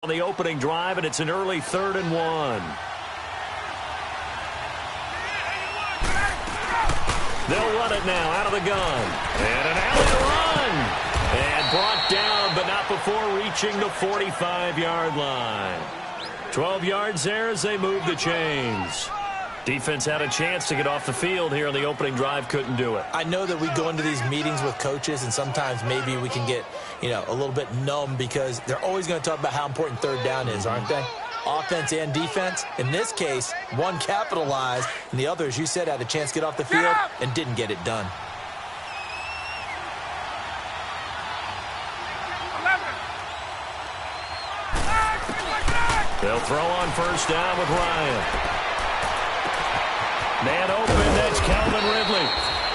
On the opening drive, and it's an early 3rd and 1. They'll run it now out of the gun. And an alley run. And brought down, but not before reaching the 45-yard line. 12 yards there as they move the chains. Defense had a chance to get off the field here on the opening drive, couldn't do it. I know that we go into these meetings with coaches, and sometimes maybe we can get, a little bit numb because they're always going to talk about how important third down is, aren't they? Offense and defense. In this case, one capitalized, and the other, as you said, had a chance to get off the field and didn't get it done. They'll throw on first down with Ryan. Man open, that's Calvin Ridley.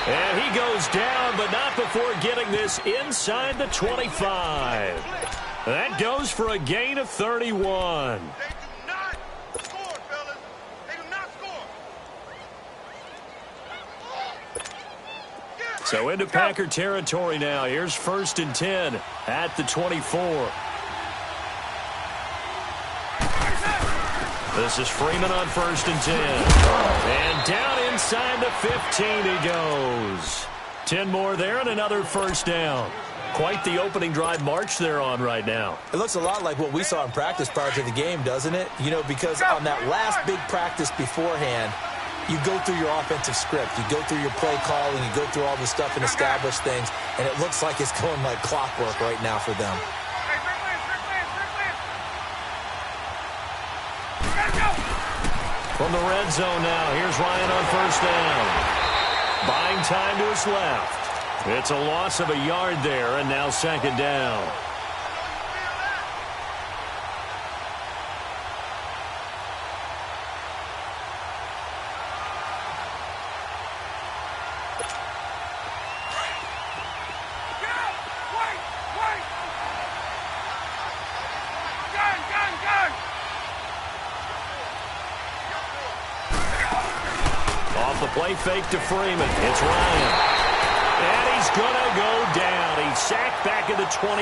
And he goes down, but not before getting this inside the 25. That goes for a gain of 31. They do not score, fellas. They do not score. So into Packer territory now. Here's 1st and 10 at the 24. This is Freeman on 1st and 10. And down inside the 15 he goes. 10 more there and another first down. Quite the opening drive march they're on right now. It looks a lot like what we saw in practice prior to the game, doesn't it? Because on that last big practice beforehand, you go through your offensive script. You go through your play calling. You go through all the stuff and establish things. And it looks like it's going like clockwork right now for them. From the red zone now, here's Ryan on first down. Buying time to his left. It's a loss of a yard there, and now 2nd down. Play fake to Freeman. It's Ryan. And he's going to go down. He's sacked back at the 24.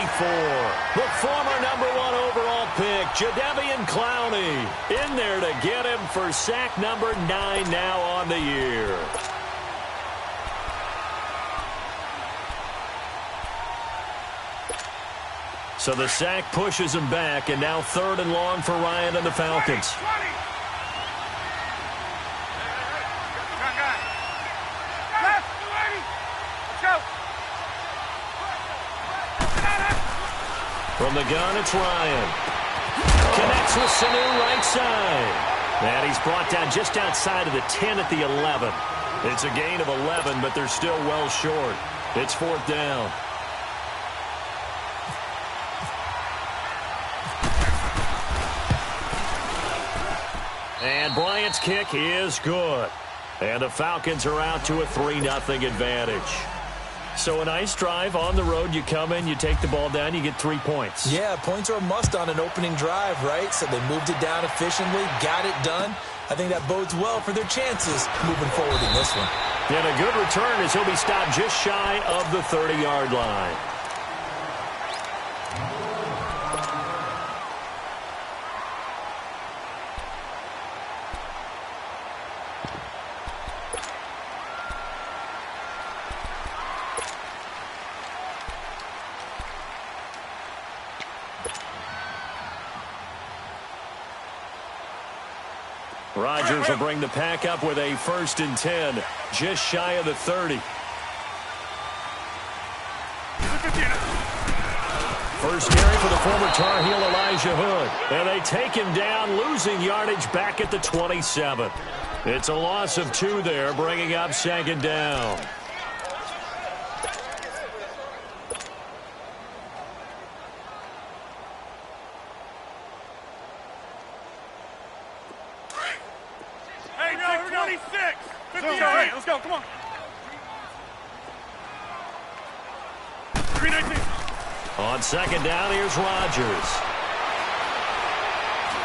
The former #1 overall pick, Jadeveon Clowney, in there to get him for sack number 9 now on the year. So the sack pushes him back, and now 3rd and long for Ryan and the Falcons. From the gun, it's Ryan. Connects with Sanu right side. And he's brought down just outside of the 10 at the 11. It's a gain of 11, but they're still well short. It's 4th down. And Bryant's kick is good. And the Falcons are out to a 3-0 advantage. So a nice drive on the road. You come in, you take the ball down, you get 3 points. Yeah, points are a must on an opening drive, right? So they moved it down efficiently, got it done. I think that bodes well for their chances moving forward in this one. And a good return as he'll be stopped just shy of the 30-yard line. Rodgers will bring the pack up with a 1st and 10, just shy of the 30. First carry for the former Tar Heel Elijah Hood. And they take him down, losing yardage back at the 27. It's a loss of 2 there, bringing up 2nd down. Let's go, come on. 319. On 2nd down, here's Rodgers.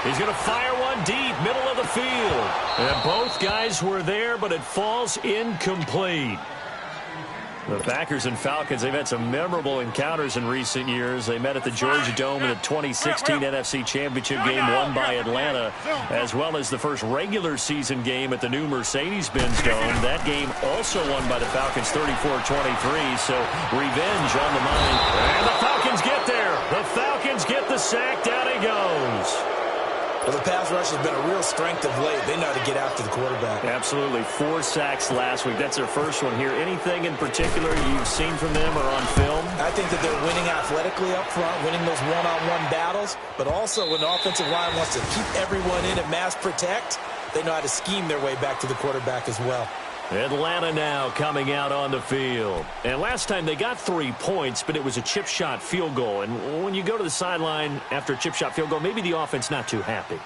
He's going to fire one deep, middle of the field. And both guys were there, but it falls incomplete. The Packers and Falcons, they've had some memorable encounters in recent years. They met at the Georgia Dome in the 2016 NFC Championship game won by Atlanta, as well as the first regular season game at the new Mercedes-Benz Dome. That game also won by the Falcons 34-23, so revenge on the mind. And the Falcons get there. The Falcons get the sack. Down he goes. Well, the pass rush has been a real strength of late. They know how to get after the quarterback. Absolutely. 4 sacks last week. That's their first one here. Anything in particular you've seen from them or on film? I think that they're winning athletically up front, winning those one-on-one battles, but also when the offensive line wants to keep everyone in and mass protect, they know how to scheme their way back to the quarterback as well. Atlanta now coming out on the field. And last time they got 3 points, but it was a chip shot field goal. And when you go to the sideline after a chip shot field goal, maybe the offense not too happy.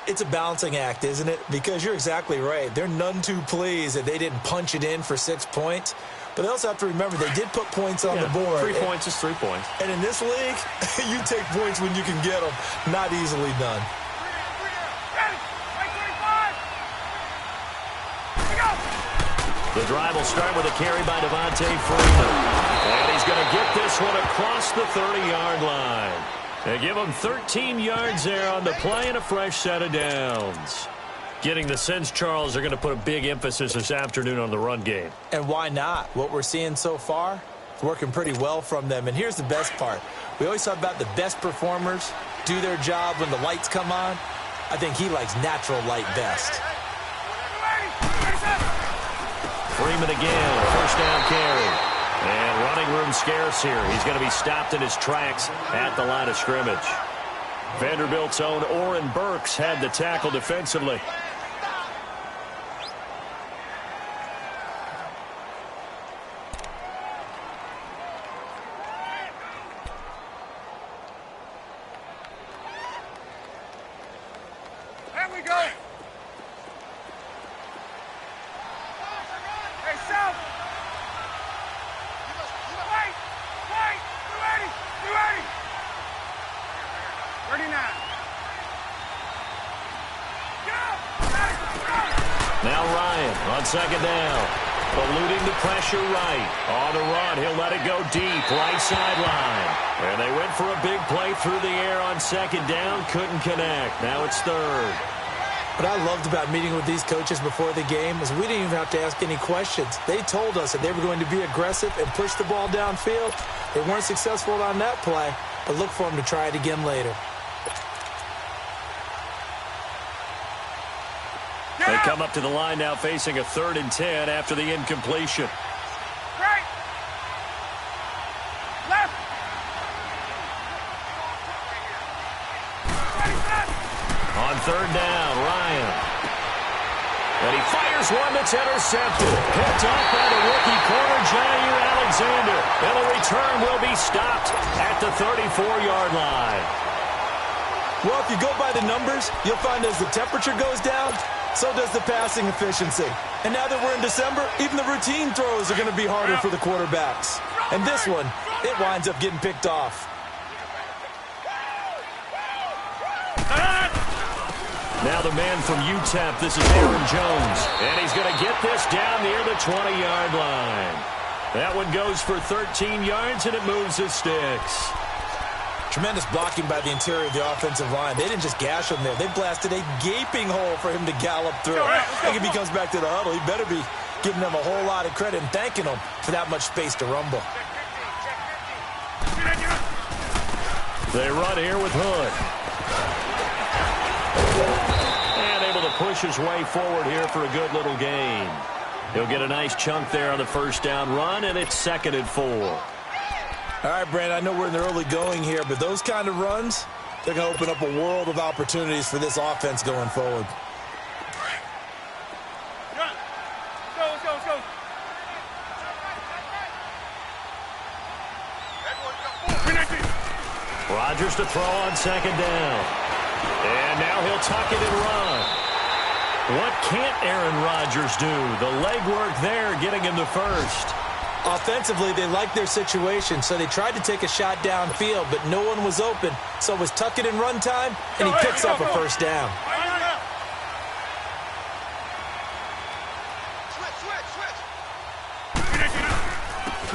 It's a balancing act, isn't it? Because you're exactly right. They're none too pleased that they didn't punch it in for 6 points. But they also have to remember they did put points on the board. 3 points is 3 points. And in this league, you take points when you can get them. Not easily done. The drive will start with a carry by Devontae Freeman. And he's going to get this one across the 30-yard line. They give him 13 yards there on the play and a fresh set of downs. Getting the sense, Charles, they're going to put a big emphasis this afternoon on the run game. And why not? What we're seeing so far is working pretty well from them. And here's the best part. We always talk about the best performers do their job when the lights come on. I think he likes natural light best. Freeman again, first down carry. And running room scarce here. He's going to be stopped in his tracks at the line of scrimmage. Vanderbilt's own Oren Burks had the tackle defensively. There we go. Hey, South. Wait. You ready? 39. Now Ryan on second down. Eluding the pressure right. On the run, he'll let it go deep, right sideline. And they went for a big play through the air on second down. Couldn't connect. Now it's third. What I loved about meeting with these coaches before the game is we didn't even have to ask any questions. They told us that they were going to be aggressive and push the ball downfield. They weren't successful on that play, but look for them to try it again later. They come up to the line now facing a 3rd and 10 after the incompletion. Right. Left. On 3rd down, Ryan. And he fires one that's intercepted. Picked off by the rookie corner, Jair Alexander. And the return will be stopped at the 34-yard line. Well, if you go by the numbers, you'll find as the temperature goes down, so does the passing efficiency. And now that we're in December, even the routine throws are going to be harder for the quarterbacks. And this one, it winds up getting picked off. Now the man from UTEP, this is Aaron Jones. And he's going to get this down near the 20-yard line. That one goes for 13 yards, and it moves the sticks. Tremendous blocking by the interior of the offensive line. They didn't just gash him there. They blasted a gaping hole for him to gallop through. I think if he comes back to the huddle, he better be giving them a whole lot of credit and thanking them for that much space to rumble. They run here with Hood. And able to push his way forward here for a good little gain. He'll get a nice chunk there on the first down run, and it's 2nd and 4. All right, Brandon, I know we're in the early going here, but those kind of runs, they're going to open up a world of opportunities for this offense going forward. Let's go. Rodgers to throw on 2nd down. And now he'll tuck it and run. What can't Aaron Rodgers do? The legwork there getting him the first. Offensively, they liked their situation, so they tried to take a shot downfield, but no one was open. So it was tuck it and run time, and he picks up a first down.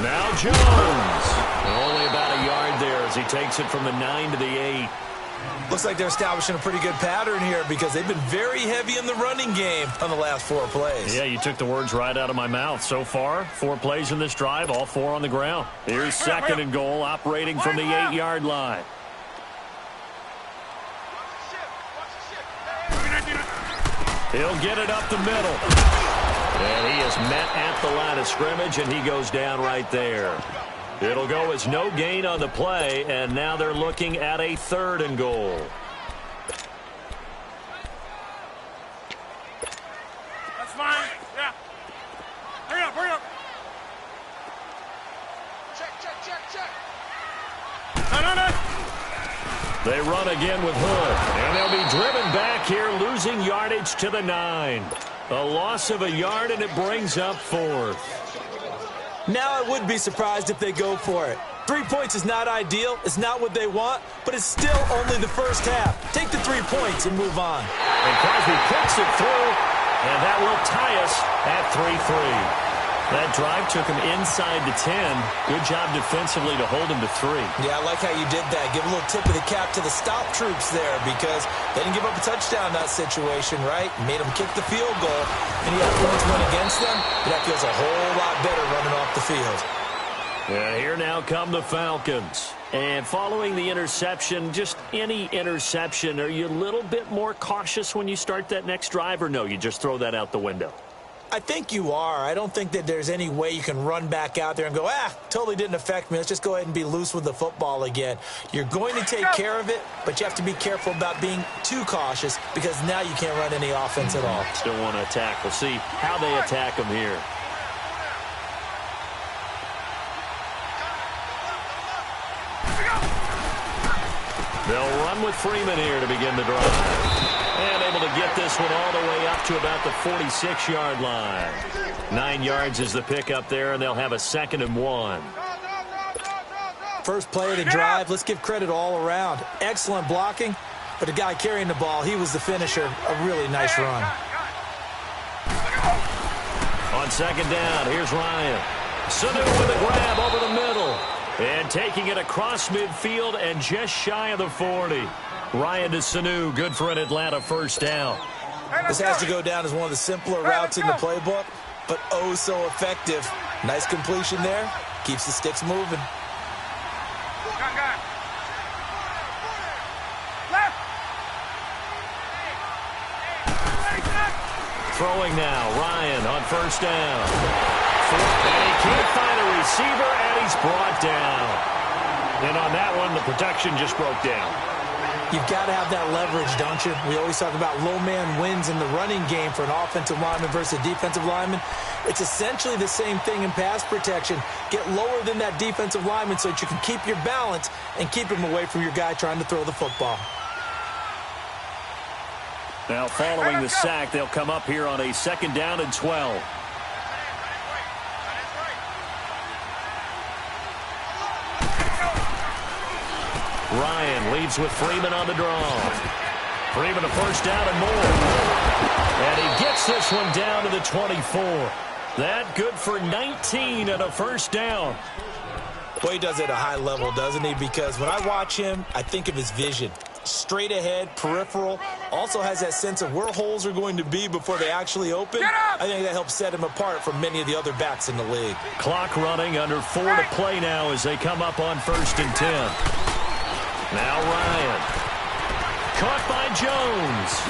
Now Jones. Only about a yard there as he takes it from the 9 to the 8. Looks like they're establishing a pretty good pattern here because they've been very heavy in the running game on the last 4 plays. Yeah, you took the words right out of my mouth. So far, 4 plays in this drive, all 4 on the ground. Here's 2nd and goal, operating from the 8-yard line. He'll get it up the middle. And he is met at the line of scrimmage, and he goes down right there. It'll go as no gain on the play, and now they're looking at a 3rd and goal. That's fine. Yeah. Hurry up, hurry up. Check. No. They run again with Hood, and they'll be driven back here, losing yardage to the 9. A loss of a yard, and it brings up 4th. Now I would be surprised if they go for it. 3 points is not ideal. It's not what they want, but it's still only the first half. Take the 3 points and move on. And Crosby puts it through, and that will tie us at 3-3. That drive took him inside the 10. Good job defensively to hold him to 3. Yeah, I like how you did that. Give a little tip of the cap to the stop troops there because they didn't give up a touchdown in that situation, right? Made them kick the field goal, and you got points went against them. But that feels a whole lot better running off the field. And here now come the Falcons. And following the interception, just any interception, are you a little bit more cautious when you start that next drive, or no, you just throw that out the window? I think you are. I don't think that there's any way you can run back out there and go, totally didn't affect me. Let's just go ahead and be loose with the football again. You're going to take care of it, but you have to be careful about being too cautious because now you can't run any offense at all. Still want to attack. We'll see how they attack them here. They'll run with Freeman here to begin the drive. And able to get this one all the way up to about the 46-yard line. 9 yards is the pickup there, and they'll have a 2nd and 1. First play of the drive, let's give credit all around. Excellent blocking, but the guy carrying the ball, he was the finisher. A really nice run. On 2nd down, here's Ryan. Sanu with a grab over the middle. And taking it across midfield and just shy of the 40. Ryan to Sanu, good for an Atlanta first down. This has to go down as one of the simpler routes in the playbook, but oh so effective. Nice completion there. Keeps the sticks moving. Throwing now, Ryan on first down. And he can't find a receiver, and he's brought down. And on that one, the protection just broke down. You've got to have that leverage, don't you? We always talk about low man wins in the running game for an offensive lineman versus a defensive lineman. It's essentially the same thing in pass protection. Get lower than that defensive lineman so that you can keep your balance and keep him away from your guy trying to throw the football. Now following the sack, they'll come up here on a 2nd down and 12. Ryan leads with Freeman on the draw. Freeman a first down and more. And he gets this one down to the 24. That good for 19 and a first down. Boy, he does it at a high level, doesn't he? Because when I watch him, I think of his vision. Straight ahead, peripheral. Also has that sense of where holes are going to be before they actually open. I think that helps set him apart from many of the other backs in the league. Clock running, under 4 to play now as they come up on 1st and 10. Now Ryan. Caught by Jones.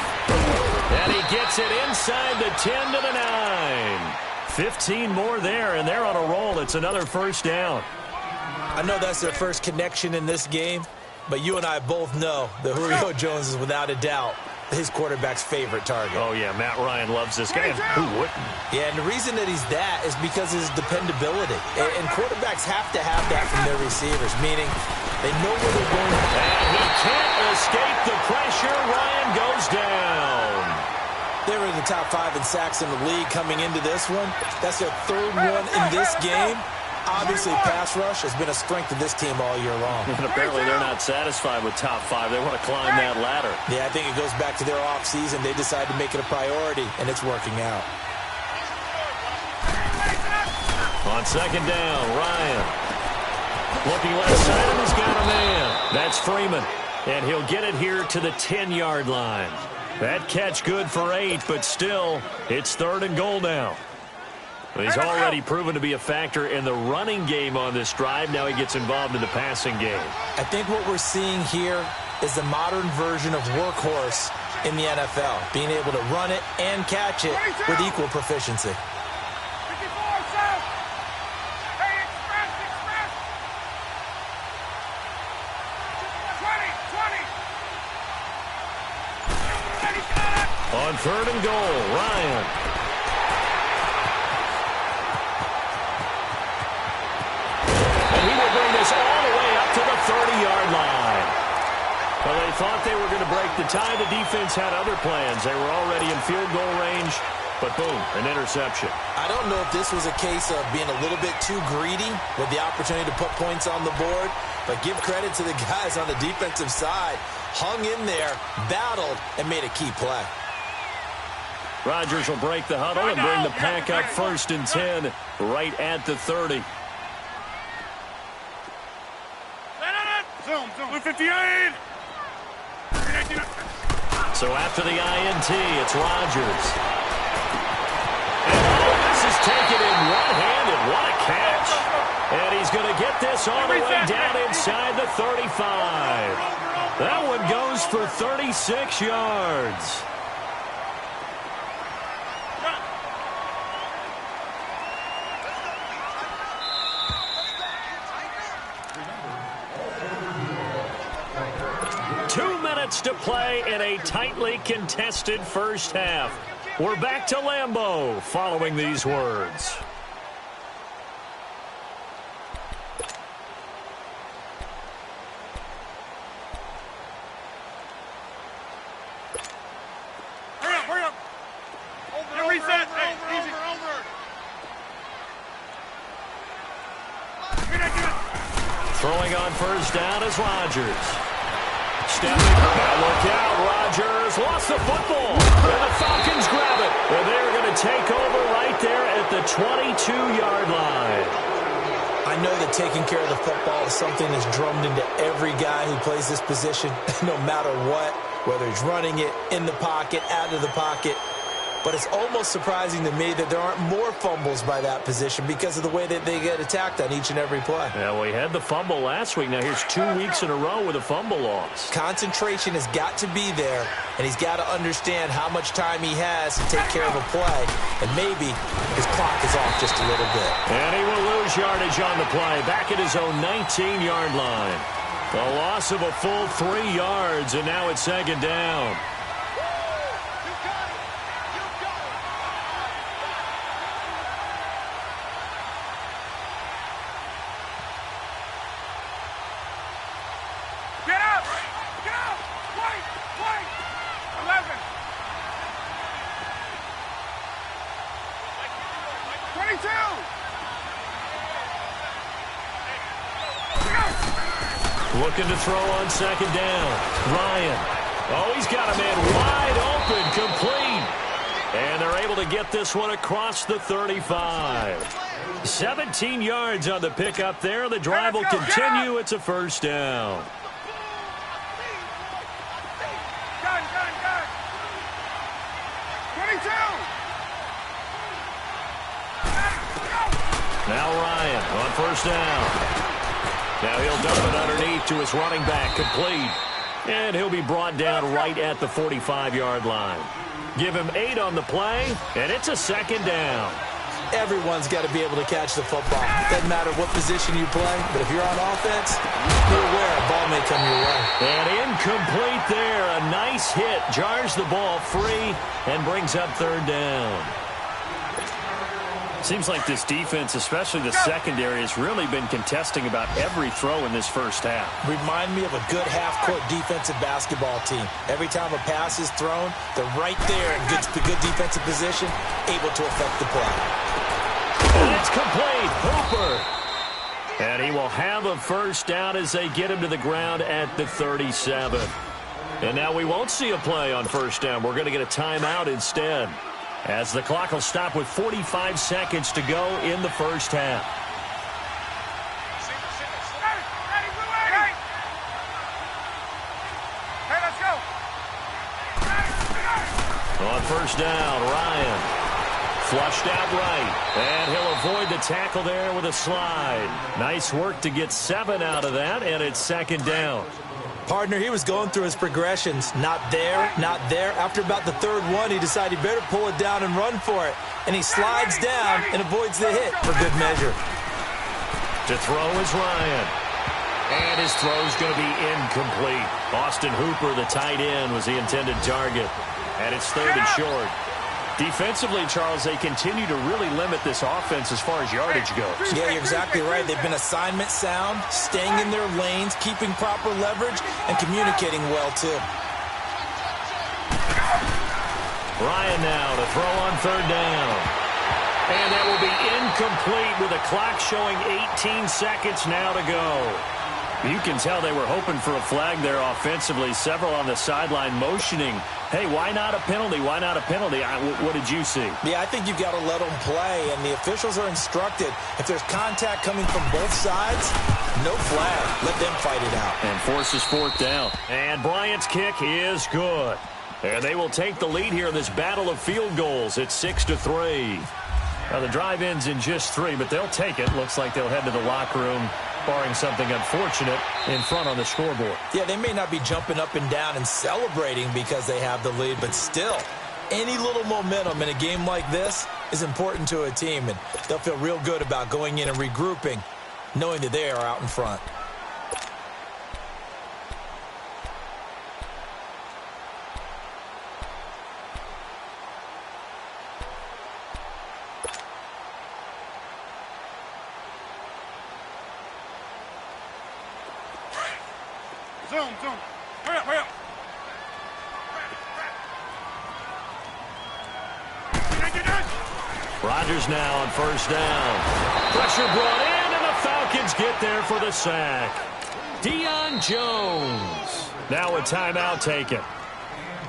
And he gets it inside the 10 to the 9. 15 more there, and they're on a roll. It's another first down. I know that's their first connection in this game, but you and I both know that Julio Jones is without a doubt his quarterback's favorite target. Oh, yeah, Matt Ryan loves this guy. Who wouldn't? Yeah, and the reason that he's that is because of his dependability. And quarterbacks have to have that from their receivers, meaning they know where they're going. And he can't escape the pressure. Ryan goes down. They were in the top 5 in sacks in the league coming into this one. That's their 3rd one in this game. Obviously, pass rush has been a strength of this team all year long. And apparently they're not satisfied with top 5. They want to climb that ladder. Yeah, I think it goes back to their offseason. They decided to make it a priority, and it's working out. On second down, Ryan. Looking left side, and he's got a man. That's Freeman. And he'll get it here to the 10-yard line. That catch good for 8, but still, it's 3rd and goal now. He's already proven to be a factor in the running game on this drive. Now he gets involved in the passing game. I think what we're seeing here is the modern version of workhorse in the NFL, being able to run it and catch it with equal proficiency. 54, South. Hey, express. 20. On 3rd and goal, Ryan. And he will bring this all the way up to the 30-yard line. Well, they thought they were going to break the tie. The defense had other plans. They were already in field goal range, but boom, an interception. I don't know if this was a case of being a little bit too greedy with the opportunity to put points on the board, but give credit to the guys on the defensive side. Hung in there, battled, and made a key play. Rodgers will break the huddle and bring the pack up 1st and 10 right at the 30. Zoom. 58. So after the INT, it's Rodgers. And this is taken in one-handed. What a catch. And he's going to get this all the way down inside the 35. That one goes for 36 yards. To play in a tightly contested first half. We're back to Lambeau following these words. Hurry up. Reset. Over. Throwing on 1st down is Rodgers. Now look out, Rodgers lost the football, and the Falcons grab it. Well, they're going to take over right there at the 22-yard line. I know that taking care of the football is something that's drummed into every guy who plays this position, no matter what, whether he's running it, in the pocket, out of the pocket. But it's almost surprising to me that there aren't more fumbles by that position because of the way that they get attacked on each and every play. Yeah, well, he had the fumble last week. Now here's 2 weeks in a row with a fumble loss. Concentration has got to be there, and he's got to understand how much time he has to take care of a play, and maybe his clock is off just a little bit. And he will lose yardage on the play, back at his own 19-yard line. A loss of a full 3 yards, and now it's 2nd down. Looking to throw on 2nd down. Ryan. Oh, he's got a man wide open, complete. And they're able to get this one across the 35. 17 yards on the pickup there. The drive will continue. It's a 1st down. Gun. 22. Now Ryan on 1st down. Now he'll dump it underneath to his running back, complete. And he'll be brought down right at the 45-yard line. Give him 8 on the play, and it's a 2nd down. Everyone's got to be able to catch the football. Doesn't matter what position you play, but if you're on offense, you're aware a ball may come your way. And incomplete there. A nice hit. Jars the ball free and brings up 3rd down. Seems like this defense, especially the secondary, has really been contesting about every throw in this first half. Remind me of a good half-court defensive basketball team. Every time a pass is thrown, they're right there in good defensive position, able to affect the play. And it's complete. Hooper. And he will have a 1st down as they get him to the ground at the 37. And now we won't see a play on 1st down. We're going to get a timeout instead. As the clock will stop with 45 seconds to go in the first half. On first down, Ryan. Flushed out right, and he'll avoid the tackle there with a slide. Nice work to get 7 out of that, and it's second down. Partner, he was going through his progressions. Not there, not there. After about the third one, he decided he better pull it down and run for it. And he slides down and avoids the hit for good measure. To throw is Ryan. And his throw's going to be incomplete. Austin Hooper, the tight end, was the intended target. And it's third and short. Defensively, Charles, they continue to really limit this offense as far as yardage goes. Yeah, you're exactly right. They've been assignment sound, staying in their lanes, keeping proper leverage, and communicating well, too. Ryan now to throw on third down. And that will be incomplete with a clock showing 18 seconds now to go. You can tell they were hoping for a flag there offensively. Several on the sideline motioning, hey, why not a penalty? Why not a penalty? What did you see? Yeah, I think you've got to let them play, and the officials are instructed. If there's contact coming from both sides, no flag. Let them fight it out. And forces fourth down. And Bryant's kick is good. And they will take the lead here in this battle of field goals. It's 6-3. Now, the drive ends in just 3, but they'll take it. Looks like they'll head to the locker room, barring something unfortunate, in front on the scoreboard. Yeah, they may not be jumping up and down and celebrating because they have the lead, but still, any little momentum in a game like this is important to a team, and they'll feel real good about going in and regrouping, knowing that they are out in front. Zoom. Hurry up. Rodgers now on first down. Pressure brought in, and the Falcons get there for the sack. Deion Jones. Now a timeout taken.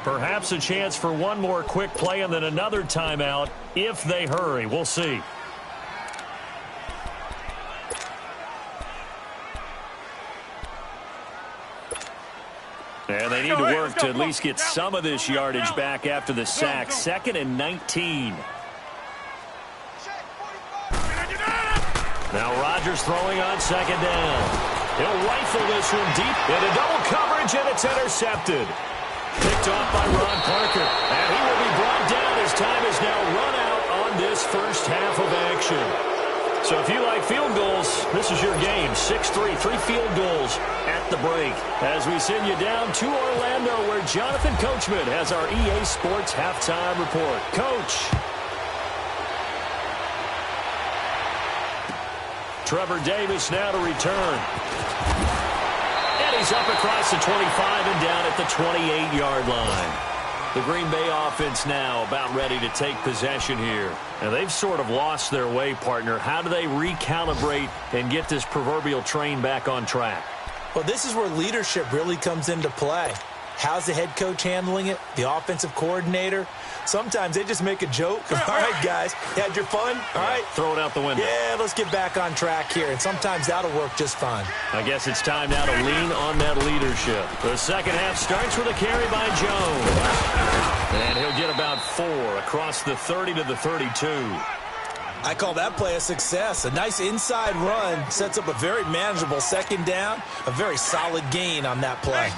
Perhaps a chance for one more quick play and then another timeout if they hurry. We'll see. And they need to work to at least get some of this yardage back after the sack. 2nd and 19. Now Rodgers throwing on second down. He'll rifle this one deep into double coverage, and it's intercepted. Picked off by Ron Parker. And he will be brought down as time is now run out on this first half of action. So if you like field goals, this is your game. 6-3, 3 field goals at the break. As we send you down to Orlando, where Jonathan Coachman has our EA Sports halftime report. Coach. Trevor Davis now to return. And he's up across the 25 and down at the 28-yard line. The Green Bay offense now about ready to take possession here. And they've sort of lost their way, partner. How do they recalibrate and get this proverbial train back on track? Well, this is where leadership really comes into play. How's the head coach handling it? The offensive coordinator? Sometimes they just make a joke. All right, guys, you had your fun? All right. Throw it out the window. Yeah, let's get back on track here. And sometimes that'll work just fine. I guess it's time now to lean on that leadership. The second half starts with a carry by Jones. And he'll get about 4 across the 30 to the 32. I call that play a success. A nice inside run sets up a very manageable second down. A very solid gain on that play.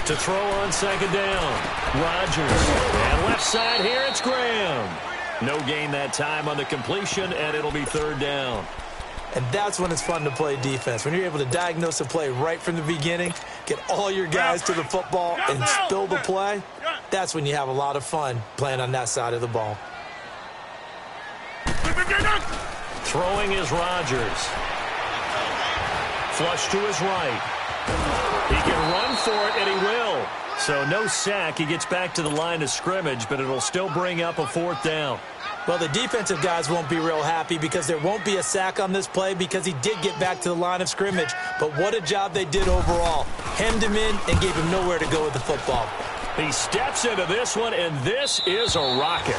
To throw on second down, Rodgers. And left side here, it's Graham. No gain that time on the completion, and it'll be third down. And that's when it's fun to play defense. When you're able to diagnose a play right from the beginning, get all your guys to the football, and spill the play, that's when you have a lot of fun playing on that side of the ball. Throwing is Rodgers. Flush to his right. He can run for it, and he will. So no sack. He gets back to the line of scrimmage, but it'll still bring up a 4th down. Well, the defensive guys won't be real happy because there won't be a sack on this play because he did get back to the line of scrimmage. But what a job they did overall. Hemmed him in and gave him nowhere to go with the football. He steps into this one, and this is a rocket.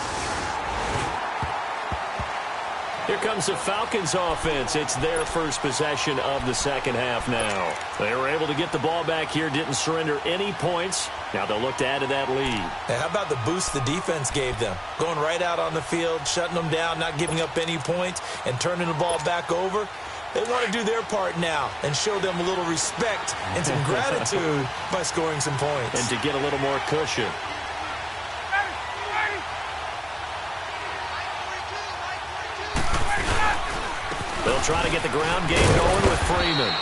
Here comes the Falcons offense. It's their first possession of the second half now. They were able to get the ball back here, didn't surrender any points. Now they'll look to add to that lead. And how about the boost the defense gave them? Going right out on the field, shutting them down, not giving up any points, and turning the ball back over. They want to do their part now and show them a little respect and some gratitude by scoring some points. And to get a little more cushion. They'll try to get the ground game going with Freeman.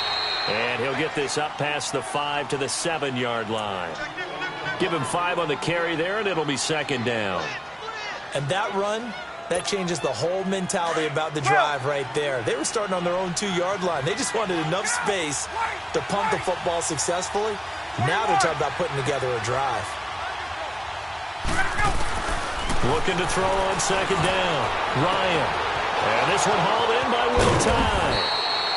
And he'll get this up past the 5 to the 7-yard line. Give him 5 on the carry there, and it'll be 2nd down. And that run, that changes the whole mentality about the drive right there. They were starting on their own 2-yard line. They just wanted enough space to punt the football successfully. Now they're talking about putting together a drive. Looking to throw on 2nd down. Ryan. And this one hauled in by Will Tye.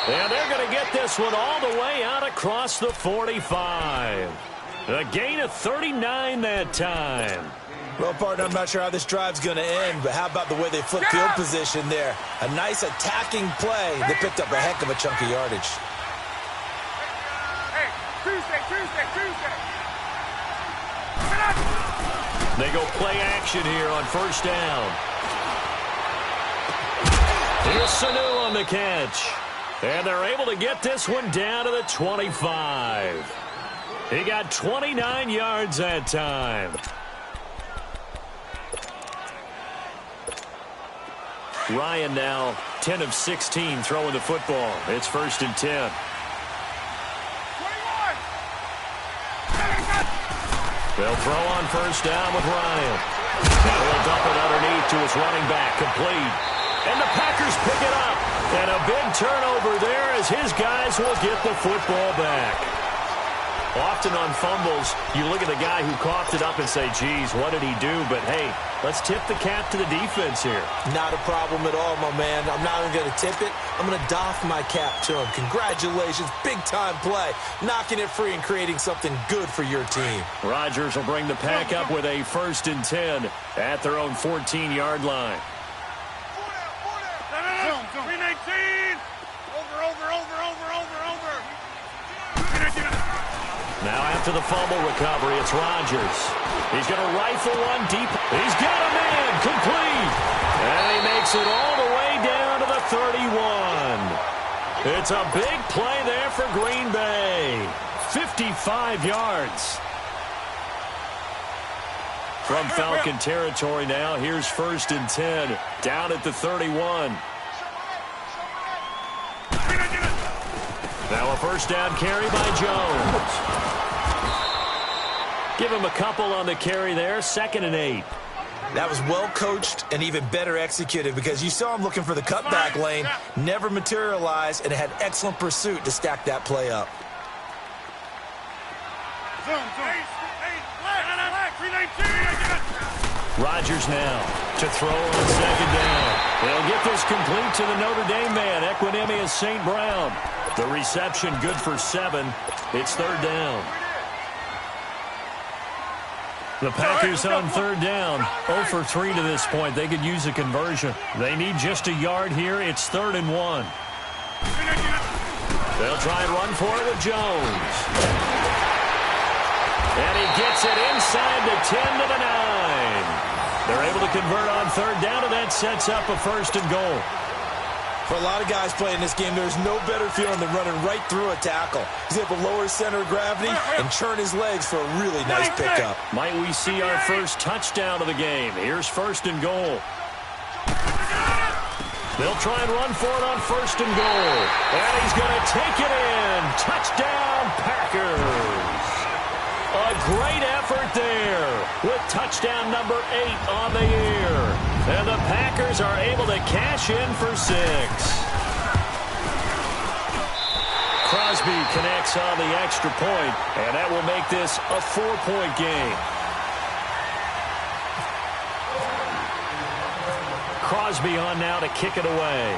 And they're going to get this one all the way out across the 45. A gain of 39 that time. Well, partner, I'm not sure how this drive's going to end, but how about the way they flipped field position there? A nice attacking play. They picked up a heck of a chunk of yardage. Hey, Tuesday. They go play action here on 1st down. Here's Sanu on the catch. And they're able to get this one down to the 25. He got 29 yards that time. Ryan now 10 of 16 throwing the football. It's 1st and 10. They'll throw on 1st down with Ryan. Now he'll dump it underneath to his running back. Complete. And the Packers pick it up. And a big turnover there as his guys will get the football back. Often on fumbles, you look at the guy who coughed it up and say, geez, what did he do? But, hey, let's tip the cap to the defense here. Not a problem at all, my man. I'm not even going to tip it. I'm going to doff my cap to him. Congratulations. Big-time play. Knocking it free and creating something good for your team. Rodgers will bring the Pack up with a 1st and 10 at their own 14-yard line. 319. Over. Now after the fumble recovery, it's Rodgers. He's going to rifle one deep. He's got a man complete. And he makes it all the way down to the 31. It's a big play there for Green Bay. 55 yards. From Falcon territory now, here's 1st and 10. Down at the 31. Now a 1st down carry by Jones. Give him a couple on the carry there. 2nd and 8. That was well coached and even better executed because you saw him looking for the cutback lane, never materialized, and had excellent pursuit to stack that play up. Rodgers now to throw on 2nd down. They'll get this complete to the Notre Dame man, Equanimeous St. Brown. The reception good for 7. It's 3rd down. The Packers on 3rd down, 0 for 3 to this point. They could use a conversion. They need just a yard here. It's 3rd and 1. They'll try and run for it with Jones. And he gets it inside the 10 to the 9. They're able to convert on 3rd down, and that sets up a 1st and goal. For a lot of guys playing this game, there's no better feeling than running right through a tackle. He's able to lower his center of gravity and churn his legs for a really nice pickup. Might we see our first touchdown of the game? Here's 1st and goal. They'll try and run for it on 1st and goal. And he's going to take it in. Touchdown, Packers. A great effort there with touchdown number 8 on the year. And the Packers are able to cash in for 6. Crosby Crosby connects on the extra point, and that will make this a 4-point game. Crosby on now to kick it away.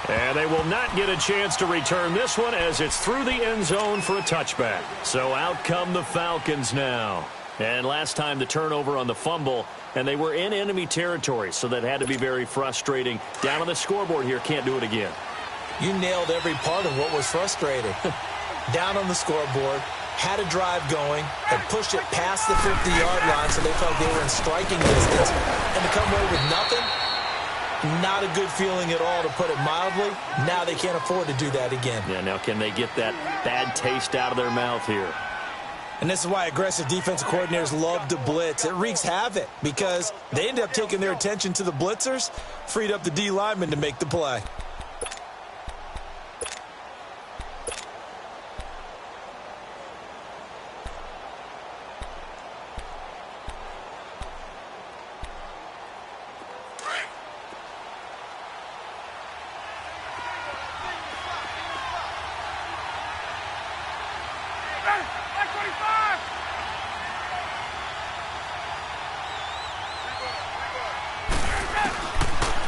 And they will not get a chance to return this one as it's through the end zone for a touchback. So out come the Falcons now. And last time the turnover on the fumble, and they were in enemy territory, so that had to be very frustrating. Down on the scoreboard here, can't do it again. You nailed every part of what was frustrating. Down on the scoreboard, had a drive going, and pushed it past the 50-yard line so they felt they were in striking distance. And to come away with nothing, not a good feeling at all, to put it mildly. Now they can't afford to do that again. Yeah, now can they get that bad taste out of their mouth here? And this is why aggressive defensive coordinators love to blitz. It wreaks havoc because they end up taking their attention to the blitzers, freed up the D lineman to make the play.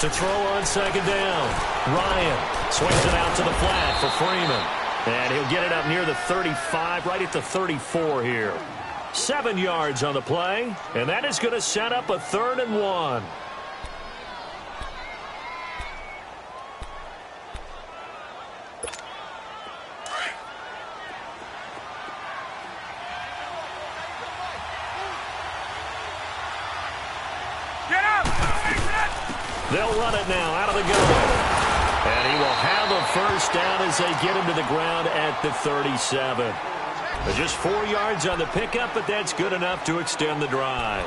To throw on second down. Ryan swings it out to the flat for Freeman. And he'll get it up near the 35, right at the 34 here. 7 yards on the play, and that is going to set up a 3rd and 1. They'll run it now out of the gun. And he will have a first down as they get him to the ground at the 37. Just 4 yards on the pickup, but that's good enough to extend the drive.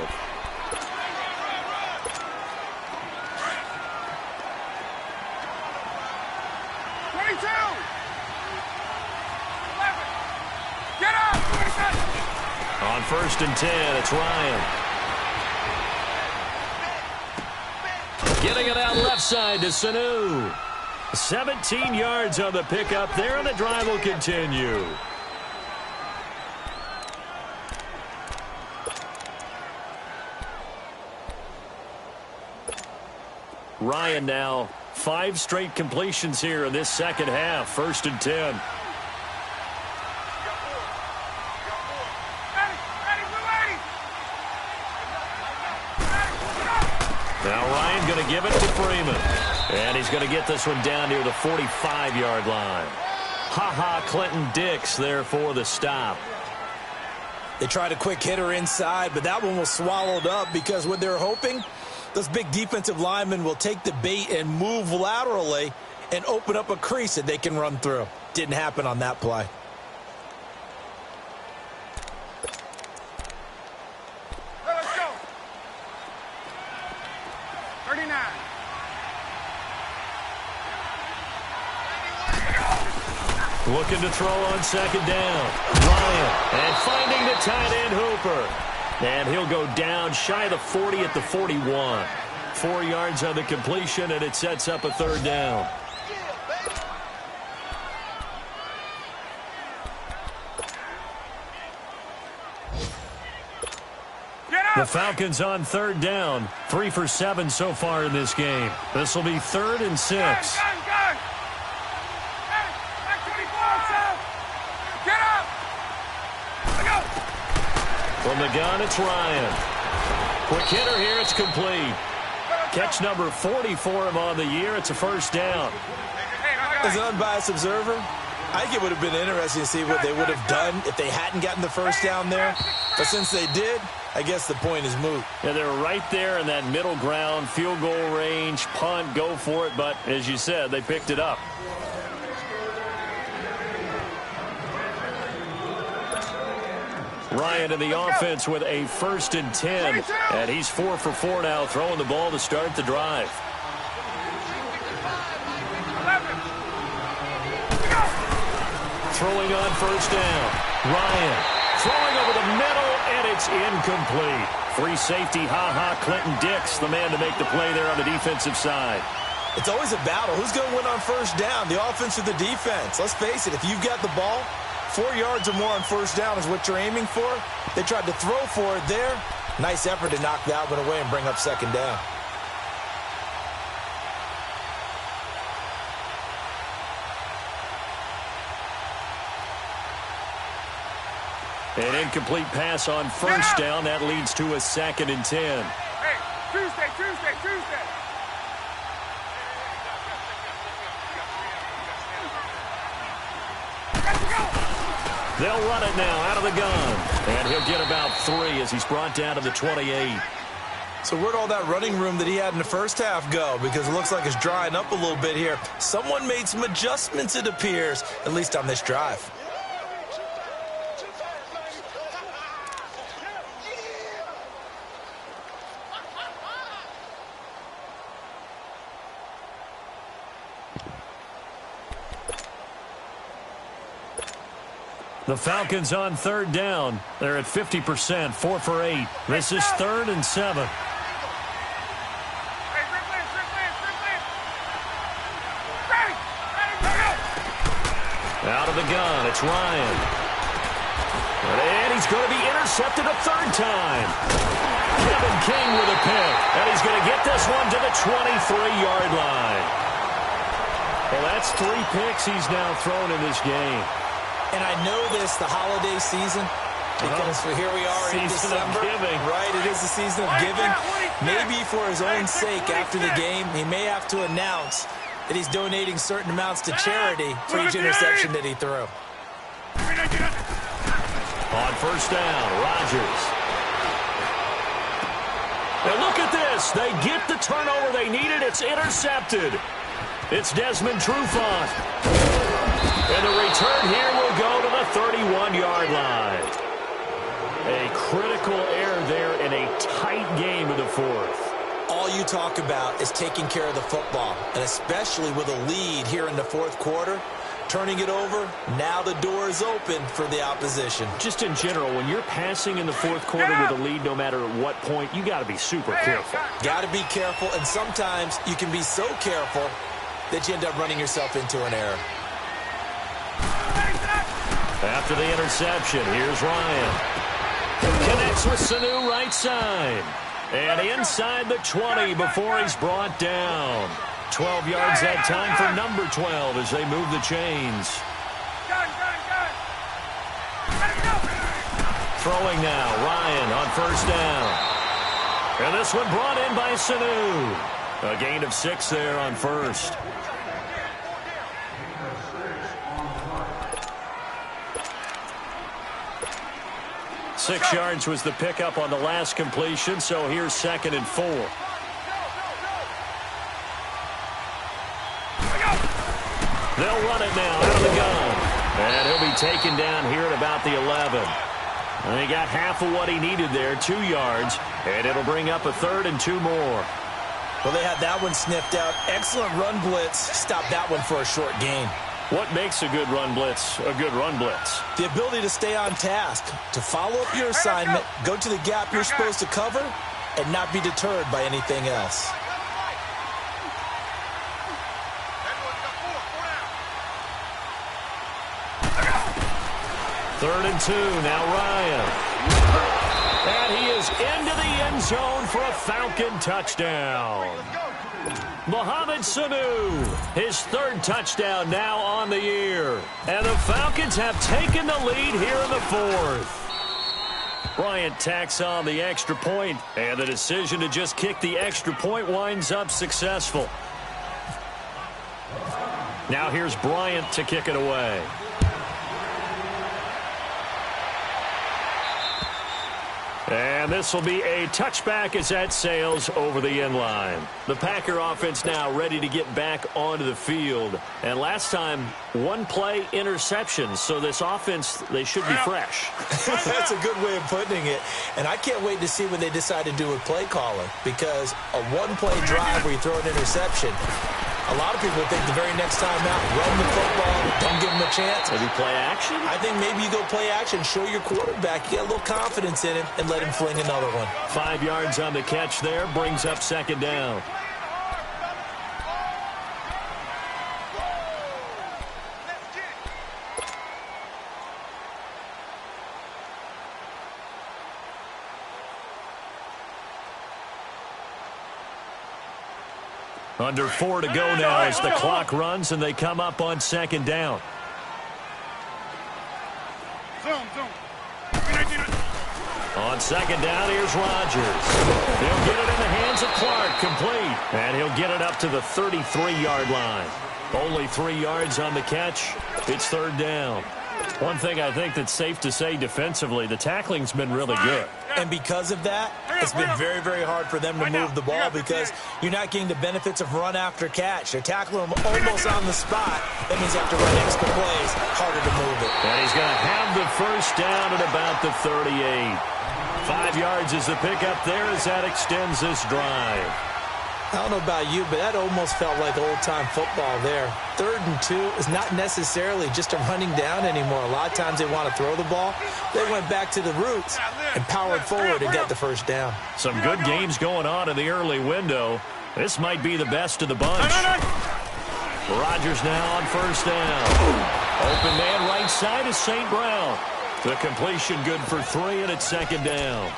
On 1st and 10, it's Ryan. Getting it out left side to Sanu. 17 yards on the pickup there, and the drive will continue. Ryan now 5 straight completions here in this second half. 1st and 10. Now Ryan going to give it to Freeman. And he's going to get this one down near the 45-yard line. Clinton Dix there for the stop. They tried a quick hitter inside, but that one was swallowed up because what they're hoping, those big defensive linemen will take the bait and move laterally and open up a crease that they can run through. Didn't happen on that play. Looking to throw on second down. Ryan, and finding the tight end Hooper. And he'll go down shy of the 40 at the 41. 4 yards on the completion, and it sets up a 3rd down. The Falcons on 3rd down. 3 for 7 so far in this game. This will be 3rd and 6. From the gun, it's Ryan. Quick hitter here, it's complete. Catch number 40 for him on the year. It's a 1st down. As an unbiased observer, I think it would have been interesting to see what they would have done if they hadn't gotten the 1st down there. But since they did, I guess the point is moot. Yeah, they're right there in that middle ground, field goal range, punt, go for it. But as you said, they picked it up. Ryan in the offense with a 1st and 10. And he's 4 for 4 now, throwing the ball to start the drive. Throwing on 1st down. Ryan throwing over the middle, and it's incomplete. Free safety, Clinton Dix, the man to make the play there on the defensive side. It's always a battle. Who's going to win on first down, the offense or the defense? Let's face it, if you've got the ball, 4 yards or more on first down is what you're aiming for. They tried to throw for it there. Nice effort to knock that one away and bring up second down. An incomplete pass on first down. That leads to a 2nd and 10. Hey, Tuesday. They'll run it now out of the gun. And he'll get about 3 as he's brought down to the 28. So where'd all that running room that he had in the first half go? Because it looks like it's drying up a little bit here. Someone made some adjustments, it appears, at least on this drive. The Falcons on 3rd down. They're at 50%, 4 for 8. This is 3rd and 7. Out of the gun, it's Ryan. And he's going to be intercepted a 3rd time. Kevin King with a pick. And he's going to get this one to the 23-yard line. Well, that's 3 picks he's now thrown in this game. And I know this, the holiday season, because here we are in December. Right, it is the season of giving. Maybe for his own sake after the game, he may have to announce that he's donating certain amounts to charity for each interception that he threw. On first down, Rodgers. And look at this. They get the turnover they needed. It's intercepted. It's Desmond Trufant. And the return here will go to the 31-yard line. A critical error there in a tight game in the 4th. All you talk about is taking care of the football, and especially with a lead here in the 4th quarter, turning it over, now the door is open for the opposition. Just in general, when you're passing in the 4th quarter with a lead, no matter at what point, you got to be super careful. Got to be careful, and sometimes you can be so careful that you end up running yourself into an error. After the interception, here's Ryan. Connects with Sanu right side. And inside the 20 before he's brought down. 12 yards that time for number 12 as they move the chains. Throwing now, Ryan on first down. And this one brought in by Sanu. A gain of 6 there on first. Six yards was the pickup on the last completion, so here's 2nd and 4. They'll run it now out of the gun. And he'll be taken down here at about the 11. And he got half of what he needed there, 2 yards, and it'll bring up a 3rd and 2 more. Well, they had that one sniffed out. Excellent run blitz. Stopped that one for a short gain. What makes a good run blitz a good run blitz? The ability to stay on task, to follow up your assignment, go to the gap you're supposed to cover, and not be deterred by anything else. Third and 2, now Ryan. And he is into the end zone for a Falcon touchdown. Mohamed Sanu, his 3rd touchdown now on the year. And the Falcons have taken the lead here in the 4th. Bryant tacks on the extra point, and the decision to just kick the extra point winds up successful. Now here's Bryant to kick it away. And this will be a touchback as that sails over the end line. The Packer offense now ready to get back onto the field. And last time, 1 play interception. So this offense, they should be fresh. That's a good way of putting it. And I can't wait to see what they decide to do with play calling. Because a 1-play drive where you throw an interception, a lot of people think the very next time out, run the football, don't give them a chance. Maybe play action? I think maybe you go play action, show your quarterback, you get a little confidence in him, and let him fling another one. 5 yards on the catch there, brings up 2nd down. Under 4 to go now as the clock runs and they come up on second down. On second down, here's Rodgers. He'll get it in the hands of Clark, complete. And he'll get it up to the 33-yard line. Only 3 yards on the catch. It's third down. One thing I think that's safe to say defensively, the tackling's been really good. And because of that, it's been very, very hard for them to move the ball because you're not getting the benefits of run after catch. They're tackling them almost on the spot. That means you have to run extra plays, harder to move it. And he's going to have the first down at about the 38. 5 yards is the pickup there as that extends this drive. I don't know about you, but that almost felt like old-time football there. 3rd and 2 is not necessarily just a running down anymore. A lot of times they want to throw the ball. They went back to the roots and powered forward and got the first down. Some good games going on in the early window. This might be the best of the bunch. Rodgers now on first down. Open man right side is St. Brown. The completion good for 3, and it's second down.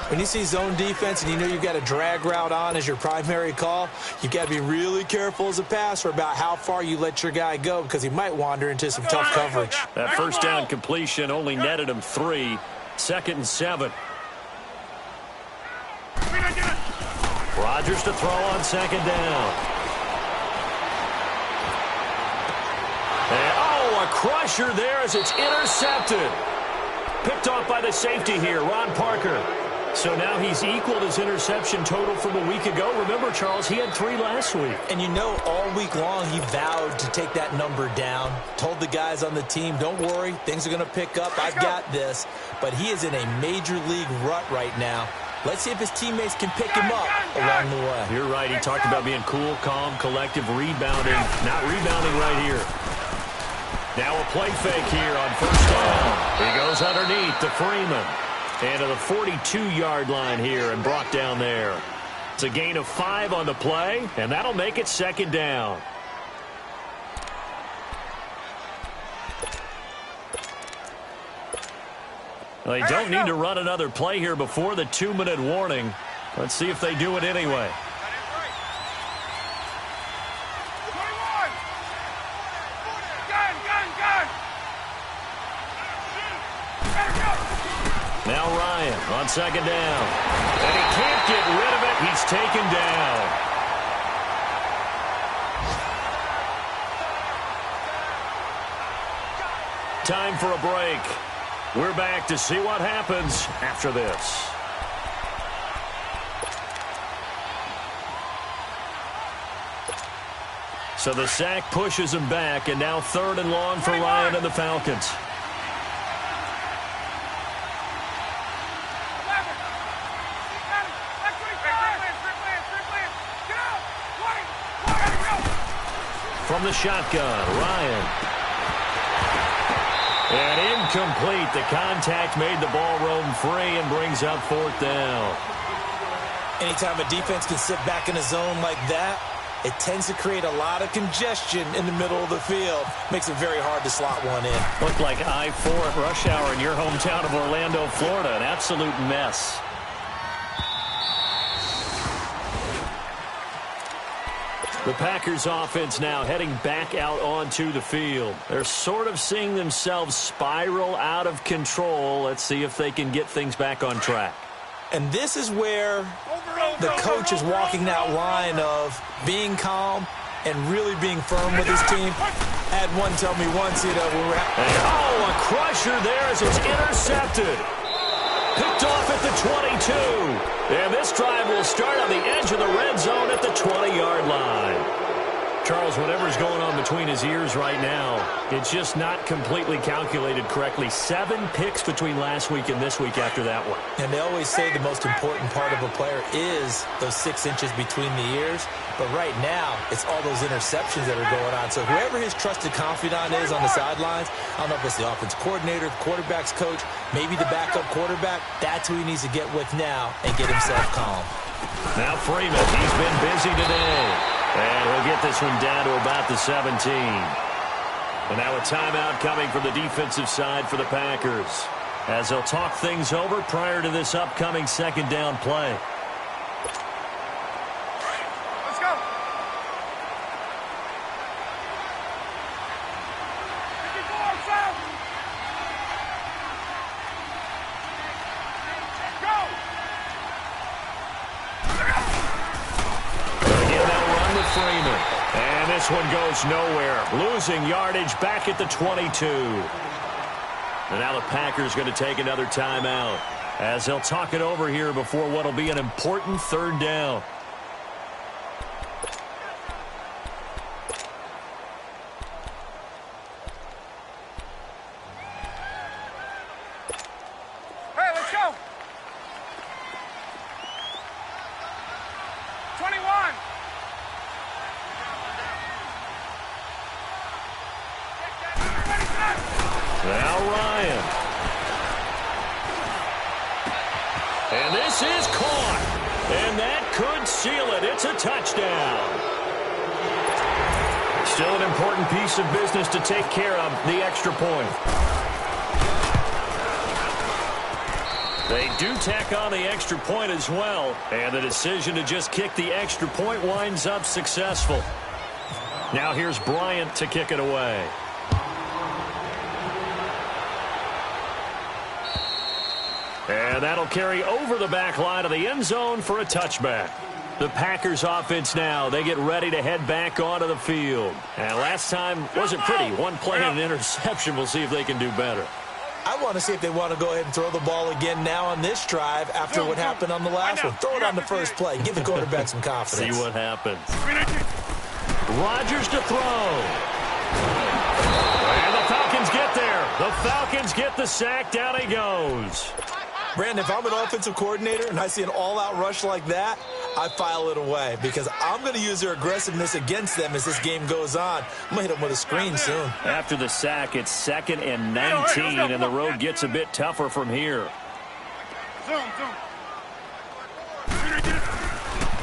When you see zone defense and you know you've got a drag route on as your primary call, you've got to be really careful as a passer about how far you let your guy go because he might wander into some tough coverage. That first down completion only netted him 3. 2nd and 7. Rodgers to throw on second down. And, a crusher there as it's intercepted. Picked off by the safety here, Ron Parker. So now he's equaled his interception total from a week ago. Remember, Charles, he had 3 last week. And you know, all week long he vowed to take that number down. Told the guys on the team, don't worry, things are going to pick up. I've got this. But he is in a major league rut right now. Let's see if his teammates can pick him up along the way. You're right. He talked about being cool, calm, collective, rebounding. Not rebounding right here. Now a play fake here on first down. He goes underneath to Freeman. And to the 42-yard line here and brought down there. It's a gain of 5 on the play, and that'll make it second down. Well, they don't need to run another play here before the 2-minute warning. Let's see if they do it anyway. Now Ryan on second down. And he can't get rid of it. He's taken down. Time for a break. We're back to see what happens after this. So the sack pushes him back, and now 3rd and long for Ryan and the Falcons. From the shotgun, Ryan. And incomplete. The contact made the ball roam free and brings up 4th down. Anytime a defense can sit back in a zone like that, it tends to create a lot of congestion in the middle of the field. Makes it very hard to slot one in. Looked like I-4 at rush hour in your hometown of Orlando, Florida. An absolute mess. The Packers offense now heading back out onto the field. They're sort of seeing themselves spiral out of control. Let's see if they can get things back on track. And this is where the coach is walking that line of being calm and really being firm with his team. I had one tell me once, when we're a crusher there as it's intercepted. Picked off at the 22. And this drive will start on the edge of the red zone at the 20-yard line. Charles, whatever's going on between his ears right now, it's just not completely calculated correctly. 7 picks between last week and this week after that one. And they always say the most important part of a player is those 6 inches between the ears. But right now, it's all those interceptions that are going on. So whoever his trusted confidant is on the sidelines, I don't know if it's the offense coordinator, the quarterback's coach, maybe the backup quarterback, that's who he needs to get with now and get himself calm. Now Freeman, he's been busy today. And he'll get this one down to about the 17. And now a timeout coming from the defensive side for the Packers, as they'll talk things over prior to this upcoming second down play. Let's go. Freeman. And this one goes nowhere. Losing yardage back at the 22. And now the Packers going to take another timeout as they'll talk it over here before what will be an important third down. Hey, let's go. 21. Now Ryan. And this is caught. And that could seal it. It's a touchdown. Still an important piece of business to take care of, the extra point. They do tack on the extra point as well. And the decision to just kick the extra point winds up successful. Now here's Bryant to kick it away. And that'll carry over the back line of the end zone for a touchback. The Packers offense now, they get ready to head back onto the field. And last time wasn't pretty. One play and an interception. We'll see if they can do better. I want to see if they want to go ahead and throw the ball again now on this drive after what happened on the last one. Throw it on the first play. Give the quarterback some confidence. See what happens. Rodgers to throw. And the Falcons get there. The Falcons get the sack. Down he goes. Brandon, if I'm an offensive coordinator and I see an all-out rush like that, I file it away because I'm going to use their aggressiveness against them as this game goes on. I'm going to hit them with a screen soon. After the sack, it's 2nd and 19, and the road gets a bit tougher from here.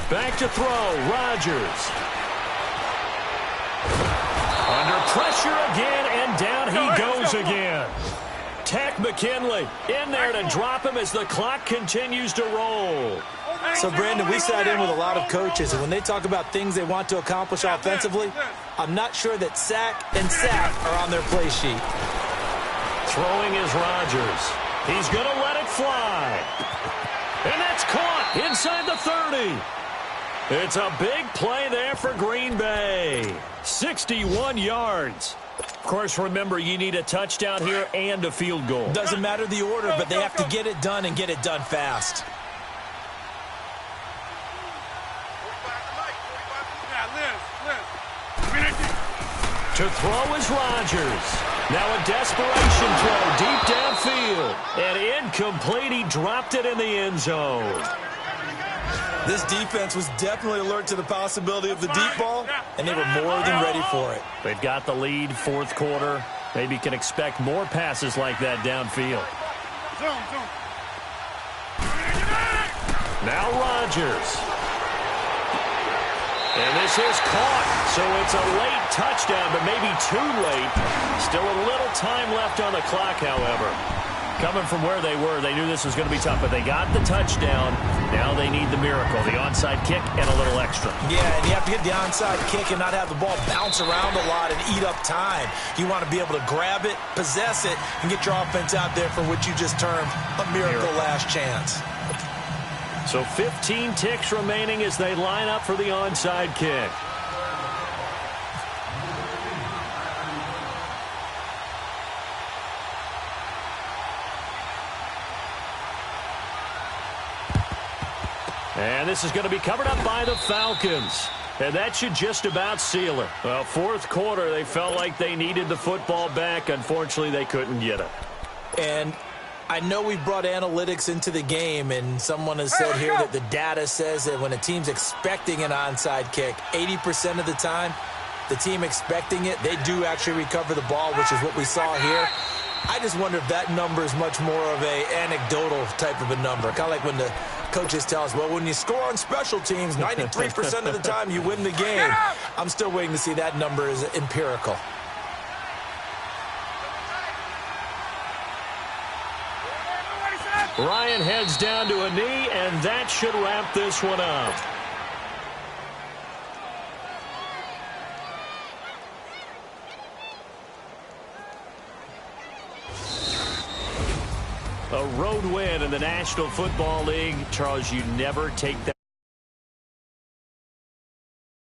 Back to throw, Rodgers. Under pressure again, and down he goes again. Tech McKinley in there to drop him as the clock continues to roll. So, Brandon, we sat in with a lot of coaches, and when they talk about things they want to accomplish offensively, I'm not sure that sack and sack are on their play sheet. Throwing is Rodgers. He's going to let it fly. And that's caught inside the 30. It's a big play there for Green Bay. 61 yards. Of course, remember, you need a touchdown here and a field goal. Doesn't matter the order, but they have to get it done and get it done fast. To throw is Rodgers. Now a desperation throw deep downfield. And incomplete. He dropped it in the end zone. This defense was definitely alert to the possibility of the deep ball, and they were more than ready for it. They've got the lead, fourth quarter. Maybe can expect more passes like that downfield. Now Rodgers. And this is caught. So it's a late touchdown, but maybe too late. Still a little time left on the clock, however. Coming from where they were, they knew this was going to be tough, but they got the touchdown. Now they need the miracle, the onside kick and a little extra. Yeah, and you have to get the onside kick and not have the ball bounce around a lot and eat up time. You want to be able to grab it, possess it, and get your offense out there for what you just termed a miracle last chance. So 15 ticks remaining as they line up for the onside kick. And this is going to be covered up by the Falcons. And that should just about seal it. Well, fourth quarter, they felt like they needed the football back. Unfortunately, they couldn't get it. And I know we brought analytics into the game, and someone has said here that the data says that when a team's expecting an onside kick, 80% of the time, the team expecting it, they do actually recover the ball, which is what we saw here. I just wonder if that number is much more of a anecdotal type of a number. Kind of like when the coaches tell us, well, when you score on special teams, 93% of the time you win the game. I'm still waiting to see that number is empirical. Ryan heads down to a knee, and that should wrap this one up. A road win in the National Football League. Charles, you never take that.